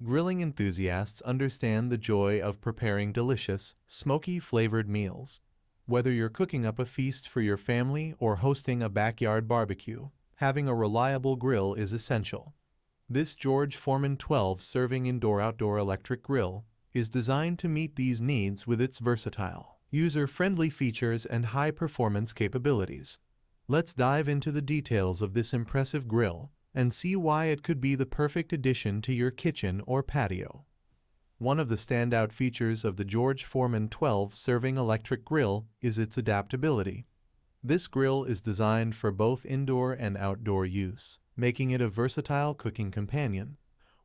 Grilling enthusiasts understand the joy of preparing delicious, smoky-flavored meals. Whether you're cooking up a feast for your family or hosting a backyard barbecue, having a reliable grill is essential. This George Foreman 12-serving indoor-outdoor electric grill is designed to meet these needs with its versatile, user-friendly features and high-performance capabilities. Let's dive into the details of this impressive grill and see why it could be the perfect addition to your kitchen or patio. One of the standout features of the George Foreman 12-serving electric grill is its adaptability. This grill is designed for both indoor and outdoor use, making it a versatile cooking companion.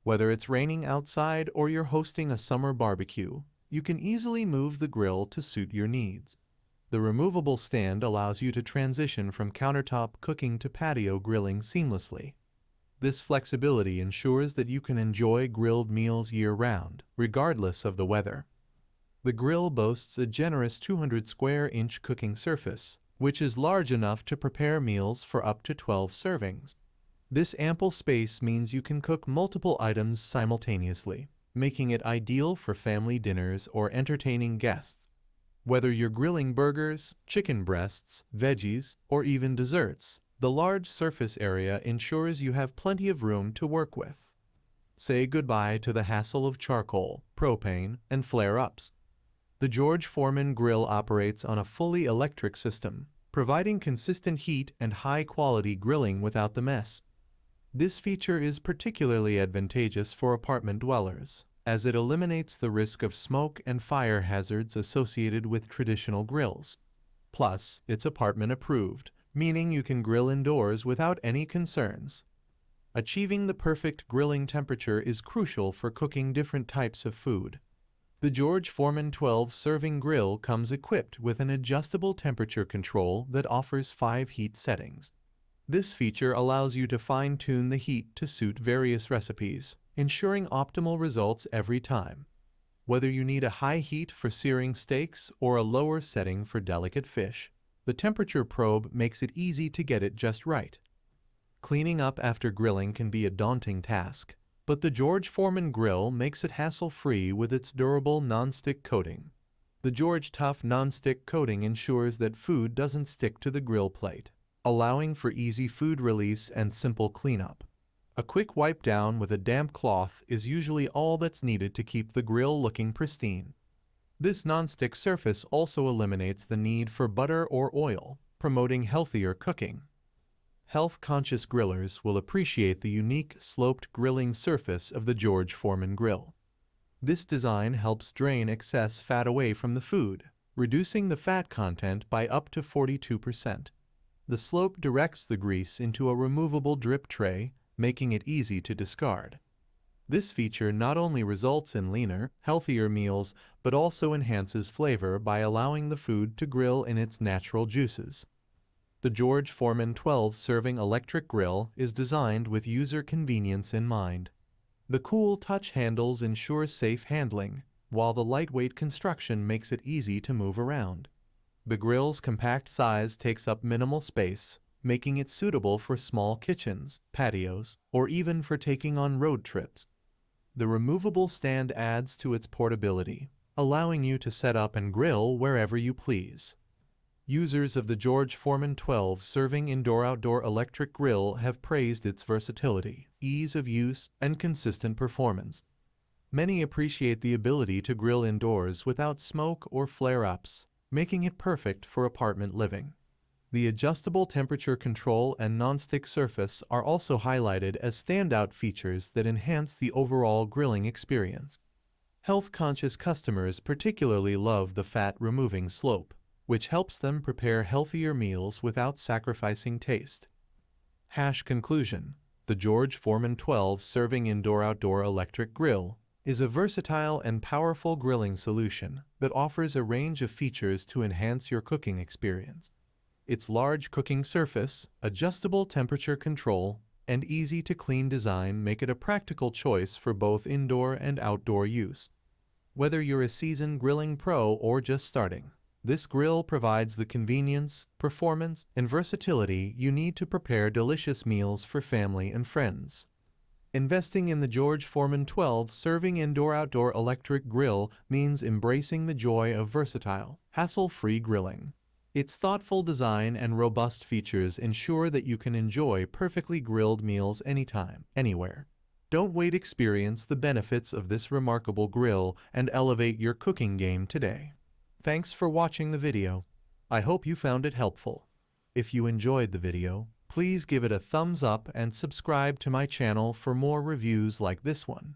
Whether it's raining outside or you're hosting a summer barbecue, you can easily move the grill to suit your needs. The removable stand allows you to transition from countertop cooking to patio grilling seamlessly. This flexibility ensures that you can enjoy grilled meals year-round, regardless of the weather. The grill boasts a generous 200 square inch cooking surface, which is large enough to prepare meals for up to 12 servings. This ample space means you can cook multiple items simultaneously, making it ideal for family dinners or entertaining guests. Whether you're grilling burgers, chicken breasts, veggies, or even desserts, the large surface area ensures you have plenty of room to work with. Say goodbye to the hassle of charcoal, propane, and flare-ups. The George Foreman grill operates on a fully electric system, providing consistent heat and high-quality grilling without the mess. This feature is particularly advantageous for apartment dwellers, as it eliminates the risk of smoke and fire hazards associated with traditional grills. Plus, it's apartment-approved, meaning you can grill indoors without any concerns. Achieving the perfect grilling temperature is crucial for cooking different types of food. The George Foreman 12-serving grill comes equipped with an adjustable temperature control that offers 5 heat settings. This feature allows you to fine-tune the heat to suit various recipes, ensuring optimal results every time. Whether you need a high heat for searing steaks or a lower setting for delicate fish, the temperature probe makes it easy to get it just right. Cleaning up after grilling can be a daunting task, but the George Foreman grill makes it hassle-free with its durable non-stick coating. The George Tough non-stick coating ensures that food doesn't stick to the grill plate, allowing for easy food release and simple cleanup. A quick wipe down with a damp cloth is usually all that's needed to keep the grill looking pristine. This non-stick surface also eliminates the need for butter or oil, promoting healthier cooking. Health-conscious grillers will appreciate the unique sloped grilling surface of the George Foreman grill. This design helps drain excess fat away from the food, reducing the fat content by up to 42%. The slope directs the grease into a removable drip tray, making it easy to discard. This feature not only results in leaner, healthier meals, but also enhances flavor by allowing the food to grill in its natural juices. The George Foreman 12-serving electric grill is designed with user convenience in mind. The cool touch handles ensure safe handling, while the lightweight construction makes it easy to move around. The grill's compact size takes up minimal space, making it suitable for small kitchens, patios, or even for taking on road trips. The removable stand adds to its portability, allowing you to set up and grill wherever you please. Users of the George Foreman 12-serving indoor-outdoor electric grill have praised its versatility, ease of use, and consistent performance. Many appreciate the ability to grill indoors without smoke or flare-ups, making it perfect for apartment living. The adjustable temperature control and non-stick surface are also highlighted as standout features that enhance the overall grilling experience. Health-conscious customers particularly love the fat-removing slope, which helps them prepare healthier meals without sacrificing taste. Conclusion: the George Foreman 12-serving indoor-outdoor electric grill is a versatile and powerful grilling solution that offers a range of features to enhance your cooking experience. Its large cooking surface, adjustable temperature control, and easy-to-clean design make it a practical choice for both indoor and outdoor use. Whether you're a seasoned grilling pro or just starting, this grill provides the convenience, performance, and versatility you need to prepare delicious meals for family and friends. Investing in the George Foreman 12-serving indoor-outdoor electric grill means embracing the joy of versatile, hassle-free grilling. Its thoughtful design and robust features ensure that you can enjoy perfectly grilled meals anytime, anywhere. Don't wait, experience the benefits of this remarkable grill and elevate your cooking game today. Thanks for watching the video. I hope you found it helpful. If you enjoyed the video, please give it a thumbs up and subscribe to my channel for more reviews like this one.